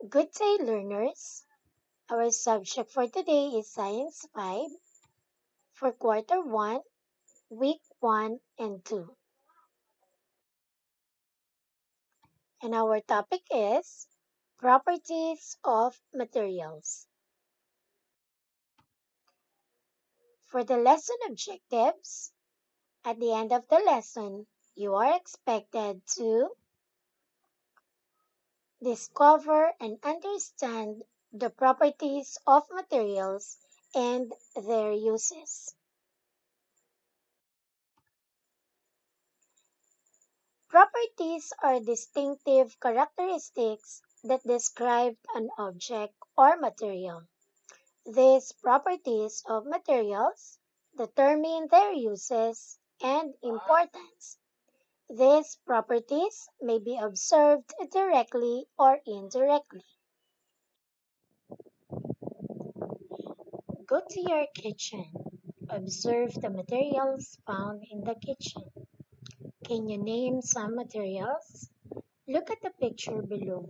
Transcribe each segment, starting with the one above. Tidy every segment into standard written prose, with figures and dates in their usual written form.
Good day, learners. Our subject for today is Science 5 for Quarter 1, Week 1 and 2. And our topic is Properties of Materials. For the lesson objectives, at the end of the lesson, you are expected to discover and understand the properties of materials and their uses. Properties are distinctive characteristics that describe an object or material. These properties of materials determine their uses and importance. These properties may be observed directly or indirectly. Go to your kitchen. Observe the materials found in the kitchen. Can you name some materials? Look at the picture below.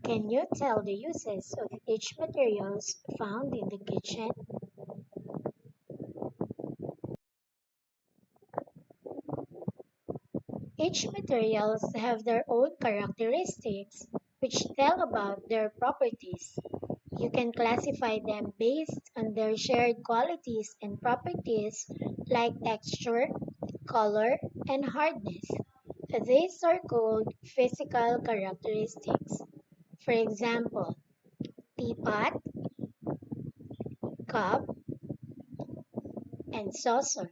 Can you tell the uses of each materials found in the kitchen? Each materials have their own characteristics which tell about their properties. You can classify them based on their shared qualities and properties like texture, color, and hardness. These are called physical characteristics. For example, teapot, cup, and saucer.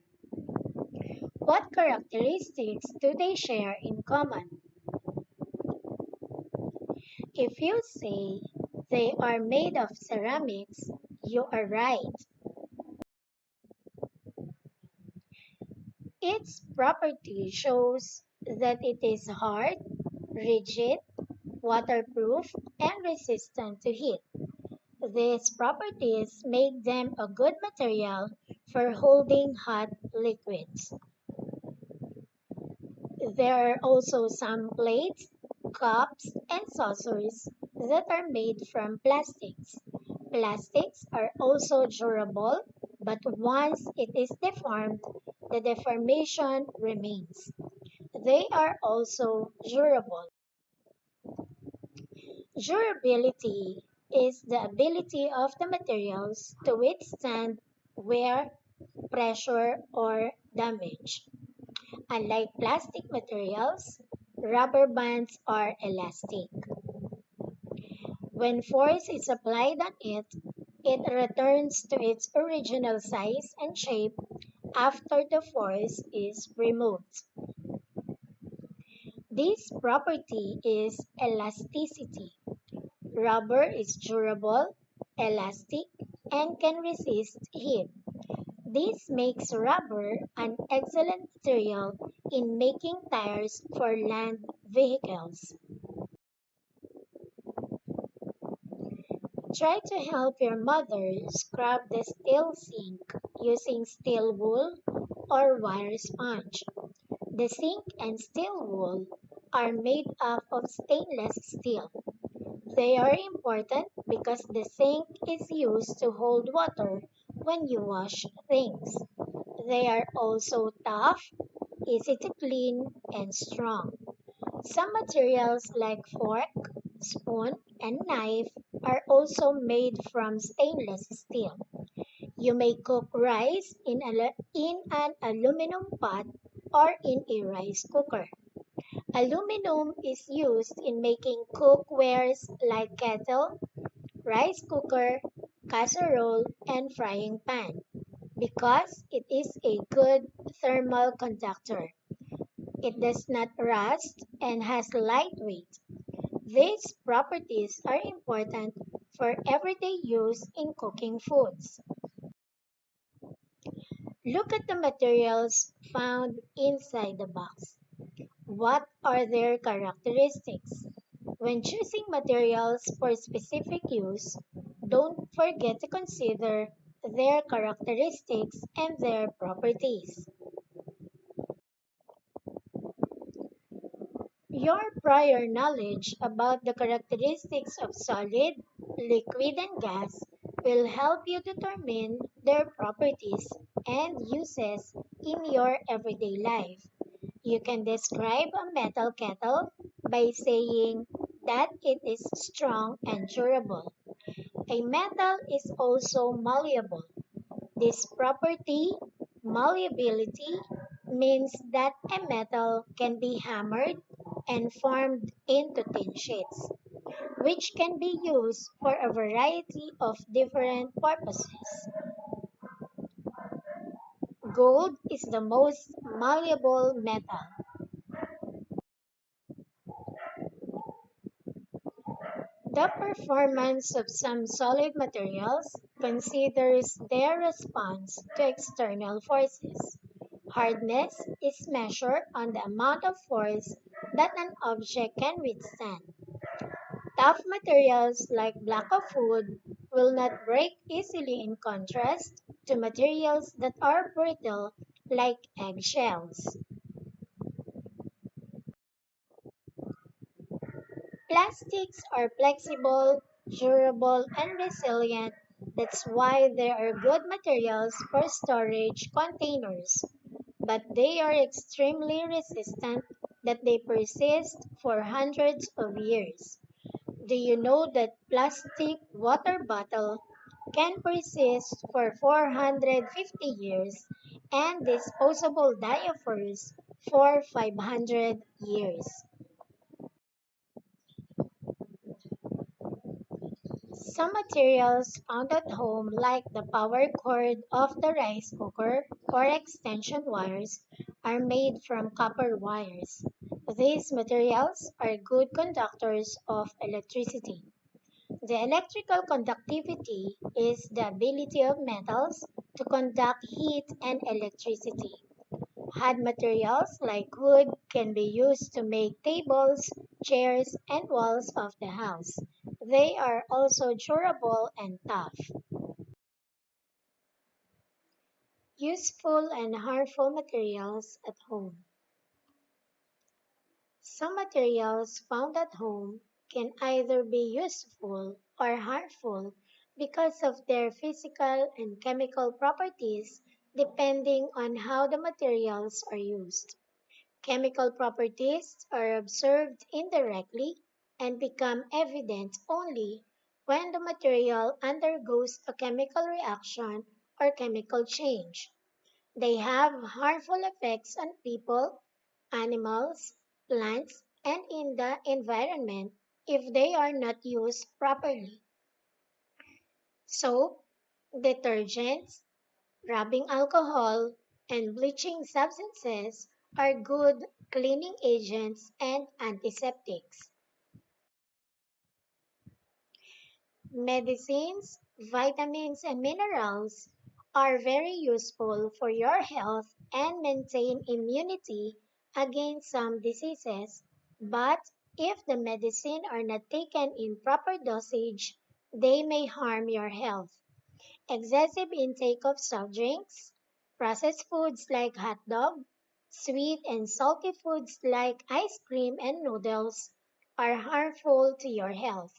What characteristics do they share in common? If you say they are made of ceramics, you are right. Its property shows that it is hard, rigid, waterproof, and resistant to heat. These properties make them a good material for holding hot liquids. There are also some plates, cups, and saucers that are made from plastics. Plastics are also durable, but once it is deformed, the deformation remains. They are also durable. Durability is the ability of the materials to withstand wear, pressure, or damage. Unlike plastic materials, rubber bands are elastic. When force is applied on it, it returns to its original size and shape after the force is removed. This property is elasticity. Rubber is durable, elastic, and can resist heat. This makes rubber an excellent material in making tires for land vehicles. Try to help your mother scrub the steel sink using steel wool or wire sponge. The sink and steel wool are made up of stainless steel. They are important because the sink is used to hold water when you wash things. They are also tough, easy to clean, and strong. Some materials like fork, spoon, and knife are also made from stainless steel. You may cook rice in an aluminum pot or in a rice cooker. Aluminum is used in making cookwares like kettle, rice cooker, casserole, and frying pan because it is a good thermal conductor. It does not rust and has light weight. These properties are important for everyday use in cooking foods. Look at the materials found inside the box. What are their characteristics? When choosing materials for specific use, don't forget to consider their characteristics and their properties. Your prior knowledge about the characteristics of solid, liquid, and gas will help you determine their properties and uses in your everyday life. You can describe a metal kettle by saying that it is strong and durable. A metal is also malleable. This property, malleability, means that a metal can be hammered and formed into thin sheets, which can be used for a variety of different purposes. Gold is the most malleable metal. The performance of some solid materials considers their response to external forces. Hardness is measured on the amount of force that an object can withstand. Tough materials like block of wood will not break easily in contrast to materials that are brittle like eggshells. Plastics are flexible, durable, and resilient. That's why they are good materials for storage containers. But they are extremely resistant that they persist for hundreds of years. Do you know that plastic water bottle can persist for 450 years and disposable diapers for 500 years? Some materials found at home, like the power cord of the rice cooker or extension wires, are made from copper wires. These materials are good conductors of electricity. The electrical conductivity is the ability of metals to conduct heat and electricity. Hard materials like wood can be used to make tables, chairs, and walls of the house. They are also durable and tough. Useful and harmful materials at home. Some materials found at home can either be useful or harmful because of their physical and chemical properties depending on how the materials are used. Chemical properties are observed indirectly and become evident only when the material undergoes a chemical reaction or chemical change. They have harmful effects on people, animals, plants, and in the environment if they are not used properly. Soap, detergents, rubbing alcohol, and bleaching substances are good cleaning agents and antiseptics. Medicines, vitamins, and minerals are very useful for your health and maintain immunity against some diseases, but if the medicine are not taken in proper dosage, they may harm your health. Excessive intake of soft drinks, processed foods like hot dog, sweet and salty foods like ice cream and noodles are harmful to your health.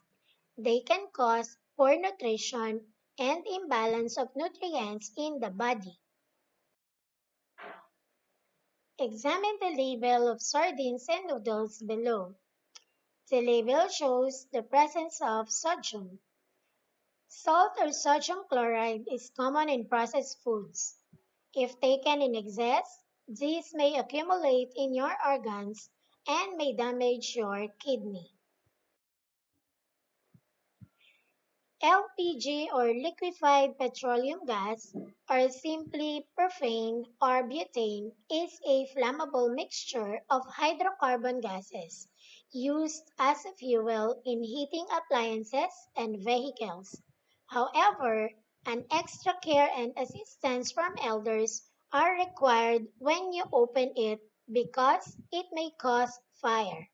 They can cause poor nutrition and imbalance of nutrients in the body. Examine the label of sardines and noodles below. The label shows the presence of sodium. Salt or sodium chloride is common in processed foods. If taken in excess, these may accumulate in your organs and may damage your kidney. LPG or liquefied petroleum gas, or simply propane or butane, is a flammable mixture of hydrocarbon gases used as a fuel in heating appliances and vehicles. However, an extra care and assistance from elders are required when you open it because it may cause fire.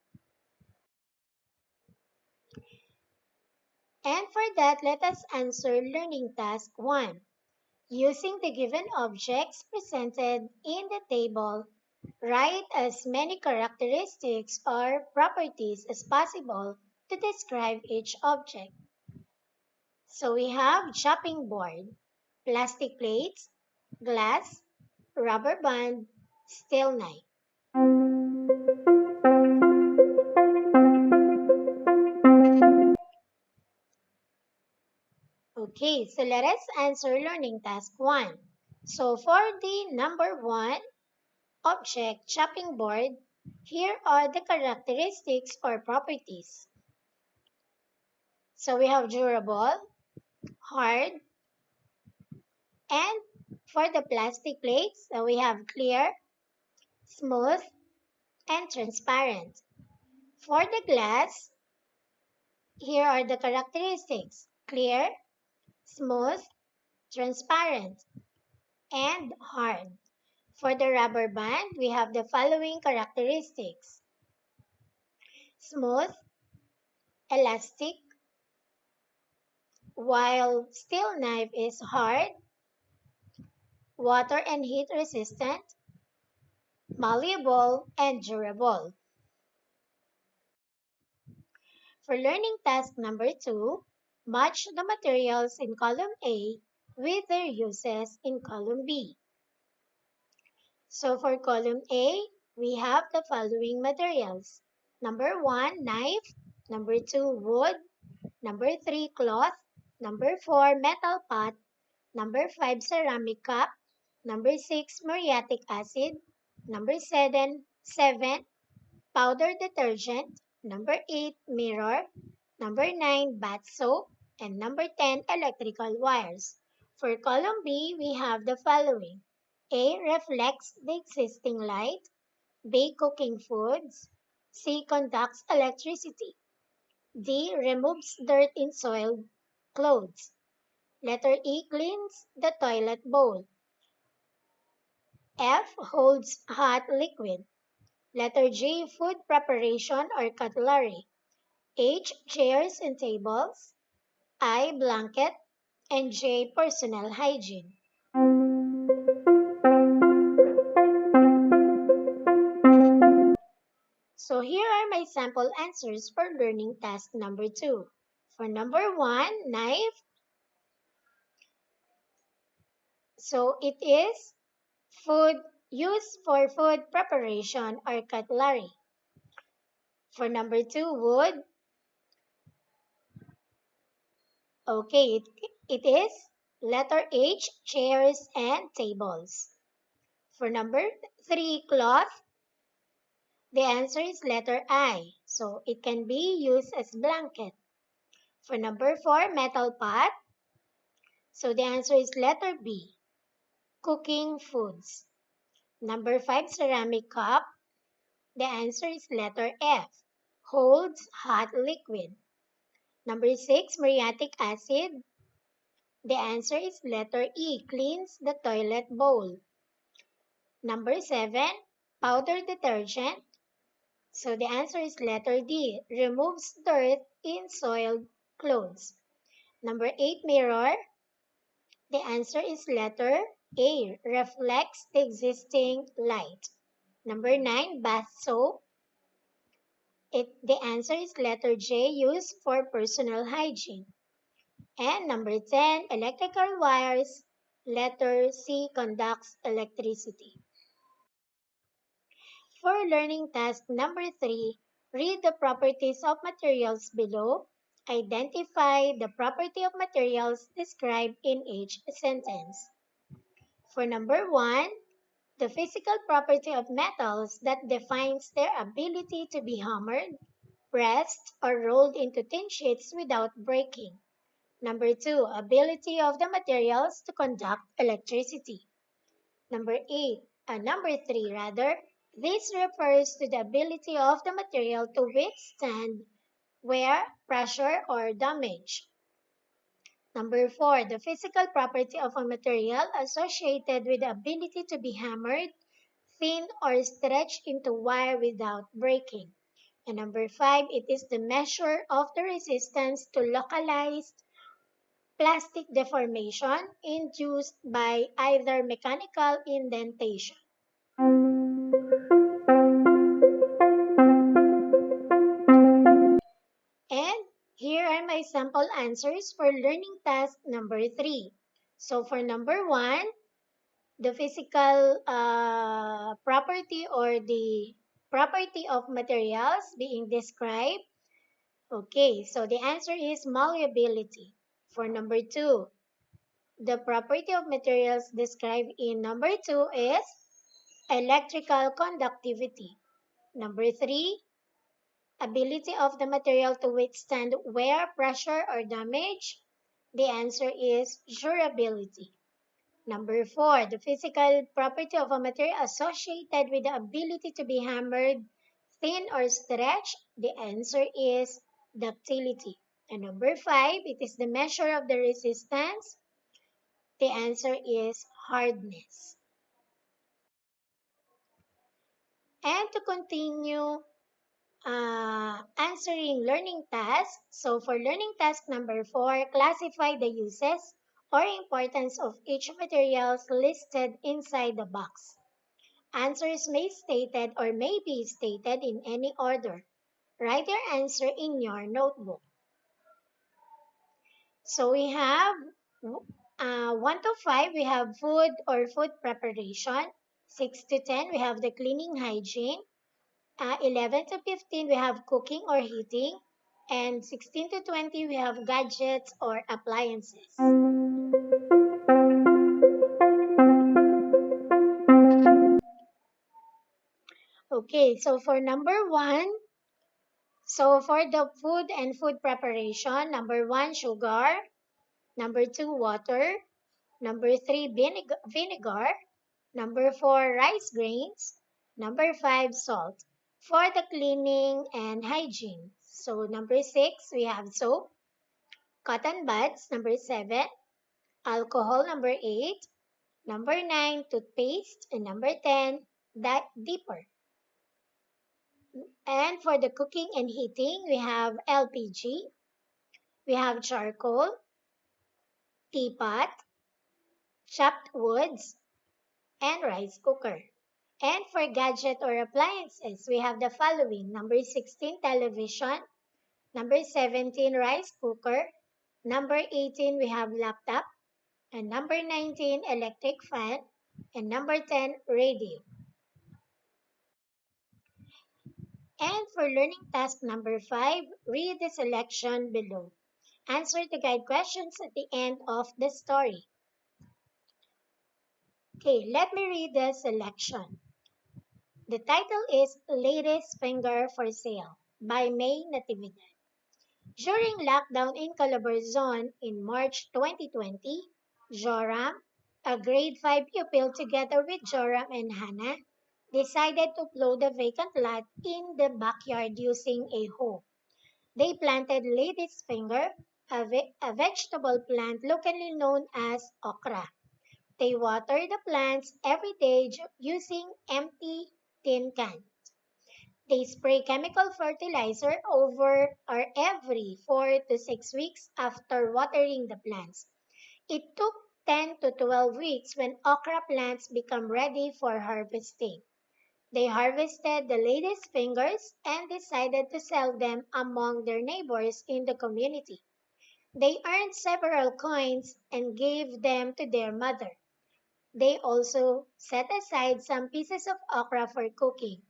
And for that, let us answer learning task 1. Using the given objects presented in the table, Write as many characteristics or properties as possible to describe each object. So we have chopping board, plastic plates, glass, rubber band, steel knife. Okay, so let us answer learning task 1. So for the number 1 object chopping board, here are the characteristics or properties. So we have durable, hard, and for the plastic plates, so we have clear, smooth, and transparent. For the glass, here are the characteristics: clear, smooth, transparent, and hard. For the rubber band, we have the following characteristics: smooth, elastic, while steel knife is hard, water and heat resistant, malleable, and durable. For learning task number 2, match the materials in column A with their uses in column B. So for column A, we have the following materials. Number 1, knife. Number 2, wood. Number 3, cloth. Number 4, metal pot. Number 5, ceramic cup. Number 6, muriatic acid. Number 7, powder detergent. Number 8, mirror. Number 9, bath soap. And number 10, electrical wires. For column B, we have the following. A. Reflects the existing light. B. Cooking foods. C. Conducts electricity. D. Removes dirt in soiled clothes. Letter E. Cleans the toilet bowl. F. Holds hot liquid. Letter G. Food preparation or cutlery. H. Chairs and tables. I. Blanket. And J. Personal hygiene. So here are my sample answers for learning task number 2. For number 1, knife. So it is food used for food preparation or cutlery. For number 2, wood. Okay, it is letter H, chairs and tables. For number 3, cloth. The answer is letter I. So it can be used as blanket. For number 4, metal pot. So the answer is letter B, cooking foods. Number 5, ceramic cup. The answer is letter F, holds hot liquid. Number 6, muriatic acid. The answer is letter E, cleans the toilet bowl. Number 7, powder detergent. So the answer is letter D, removes dirt in soiled clothes. Number 8, mirror. The answer is letter A, reflects the existing light. Number 9, bath soap. The answer is letter J, used for personal hygiene. And number 10, electrical wires. Letter C, conducts electricity. For learning task number 3, read the properties of materials below. Identify the property of materials described in each sentence. For number 1, the physical property of metals that defines their ability to be hammered, pressed, or rolled into thin sheets without breaking. Number 2, ability of the materials to conduct electricity. Number 3 rather, this refers to the ability of the material to withstand wear, pressure, or damage. Number 4, the physical property of a material associated with the ability to be hammered, thin, or stretched into wire without breaking. And number 5, it is the measure of the resistance to localized plastic deformation induced by either mechanical indentation. And here are my sample answers for learning task number 3. So for number 1, the physical property or the property of materials being described. Okay, so the answer is malleability. For number 2, the property of materials described in number 2 is electrical conductivity. Number 3, ability of the material to withstand wear, pressure, or damage. The answer is durability. Number 4, the physical property of a material associated with the ability to be hammered, thin, or stretched. The answer is ductility. And number 5, it is the measure of the resistance. The answer is hardness. And to continue answering learning tasks, so for learning task number 4, classify the uses or importance of each materials listed inside the box. Answers may be stated in any order. Write your answer in your notebook. So we have 1 to 5, we have food or food preparation. 6 to 10, we have the cleaning hygiene. 11 to 15, we have cooking or heating. And 16 to 20, we have gadgets or appliances. Okay, so for number 1, so for the food and food preparation, number 1, sugar. Number 2, water. Number 3, vinegar. Number 4, rice grains. Number 5, salt. For the cleaning and hygiene. So number 6, we have soap. Cotton buds, number 7. Alcohol, number 8. Number 9, toothpaste. And number 10, dipper. And for the cooking and heating, we have LPG. We have charcoal, teapot, chopped woods, and rice cooker. And for gadget or appliances, we have the following. Number 16, television. Number 17, rice cooker. Number 18, we have laptop. And number 19, electric fan. And number 10, radio. And for learning task number 5, read the selection below. Answer the guide questions at the end of the story. Okay, let me read the selection. The title is Lady's Finger for Sale by May Natividad. During lockdown in Calabarzon in March 2020, Joram, a grade 5 pupil together with Joram and Hannah, decided to plow the vacant lot in the backyard using a hoe. They planted lady's finger, a vegetable plant locally known as okra. They water the plants every day using empty tin cans. They spray chemical fertilizer over or every 4 to 6 weeks after watering the plants. It took 10 to 12 weeks when okra plants become ready for harvesting. They harvested the lady's fingers and decided to sell them among their neighbors in the community. They earned several coins and gave them to their mother. They also set aside some pieces of okra for cooking.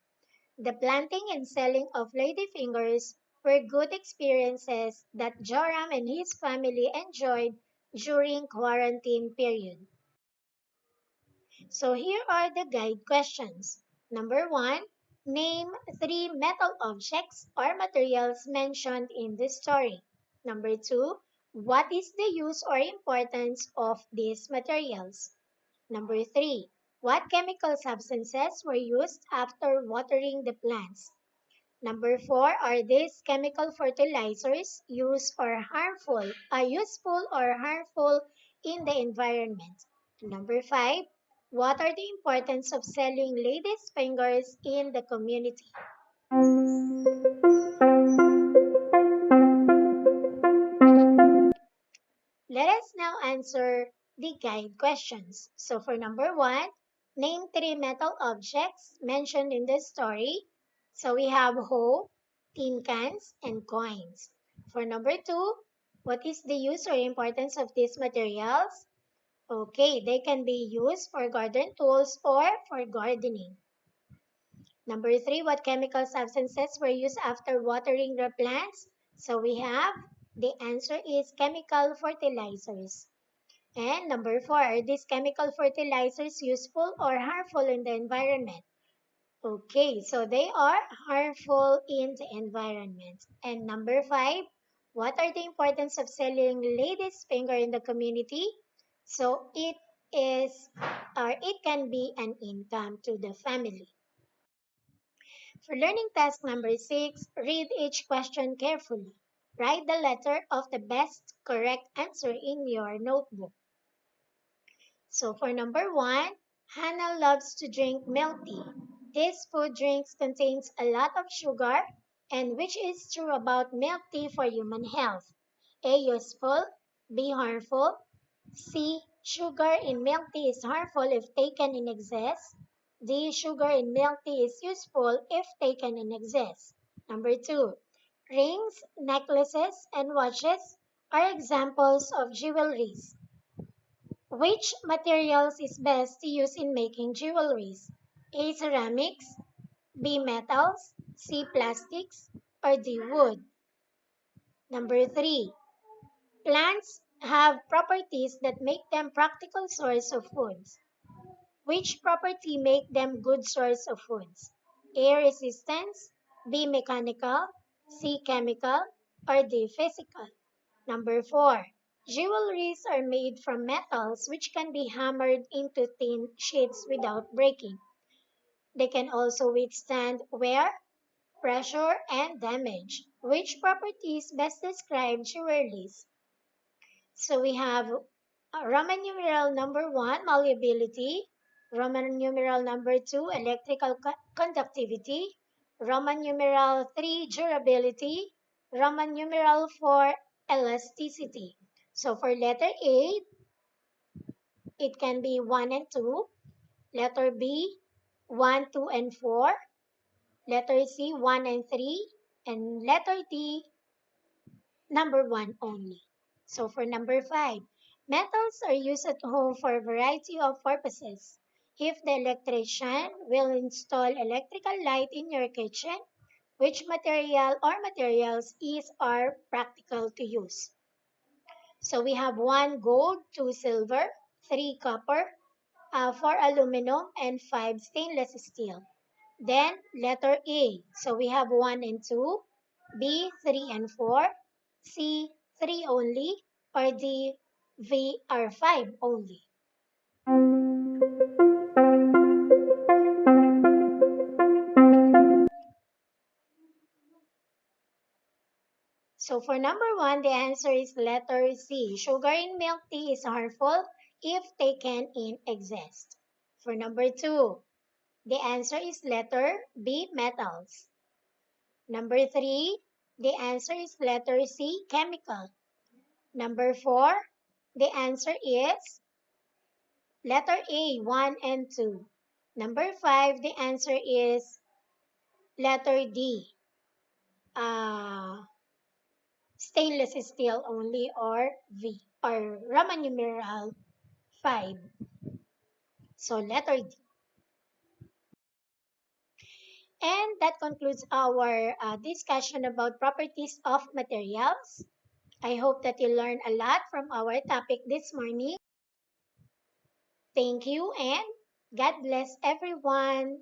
The planting and selling of ladyfingers were good experiences that Joram and his family enjoyed during quarantine period. So here are the guide questions. Number 1, name 3 metal objects or materials mentioned in this story. Number 2, what is the use or importance of these materials? Number 3, what chemical substances were used after watering the plants? Number 4, are these chemical fertilizers useful or harmful in the environment? Number 5, what are the importance of selling ladies' fingers in the community? Let us now answer the guide questions. So for number 1, name 3 metal objects mentioned in this story. So we have hoe, tin cans, and coins. For number two, what is the use or importance of these materials? Okay, they can be used for garden tools or for gardening. Number three, what chemical substances were used after watering the plants? So we have the answer is chemical fertilizers. And number four, are these chemical fertilizers useful or harmful in the environment? Okay, so they are harmful in the environment. And number five, what are the importance of selling ladies' finger in the community? So it is, or it can be an income to the family. For learning task number six, read each question carefully. Write the letter of the best correct answer in your notebook. So for number one, Hannah loves to drink milk tea. This food drinks contains a lot of sugar, and which is true about milk tea for human health? A. Useful. B. Harmful. C. Sugar in milk tea is harmful if taken in excess. D. Sugar in milk tea is useful if taken in excess. Number two, rings, necklaces, and watches are examples of jewelries. Which materials is best to use in making jewelries? A. Ceramics, B. Metals, C. Plastics, or D. Wood? Number three, plants have properties that make them practical source of foods. Which property make them good source of foods? A. Resistance, B. Mechanical, C. Chemical, or D. Physical? Number four, jewelries are made from metals which can be hammered into thin sheets without breaking. They can also withstand wear, pressure, and damage. Which properties best describe jewelries? So we have Roman numeral number one, malleability. Roman numeral number two, electrical conductivity. Roman numeral three, durability. Roman numeral four, elasticity. So for letter A, it can be 1 and 2. Letter B, 1, 2, and 4. Letter C, 1 and 3. And letter D, number 1 only. So for number 5, metals are used at home for a variety of purposes. If the electrician will install electrical light in your kitchen, which material or materials are practical to use? So we have 1 gold, 2 silver, 3 copper, 4 aluminum, and 5 stainless steel. Then letter A. So we have 1 and 2, B 3 and 4, C 3 only, or D V are 5 only. So for number 1, the answer is letter C. Sugar in milk tea is harmful if taken in excess. For number 2, the answer is letter B, metals. Number 3, the answer is letter C, chemical. Number 4, the answer is letter A, 1 and 2. Number 5, the answer is letter D, uh, stainless steel only, or V, or Roman numeral 5. So letter D. And that concludes our discussion about properties of materials. I hope that you learned a lot from our topic this morning. Thank you and God bless everyone.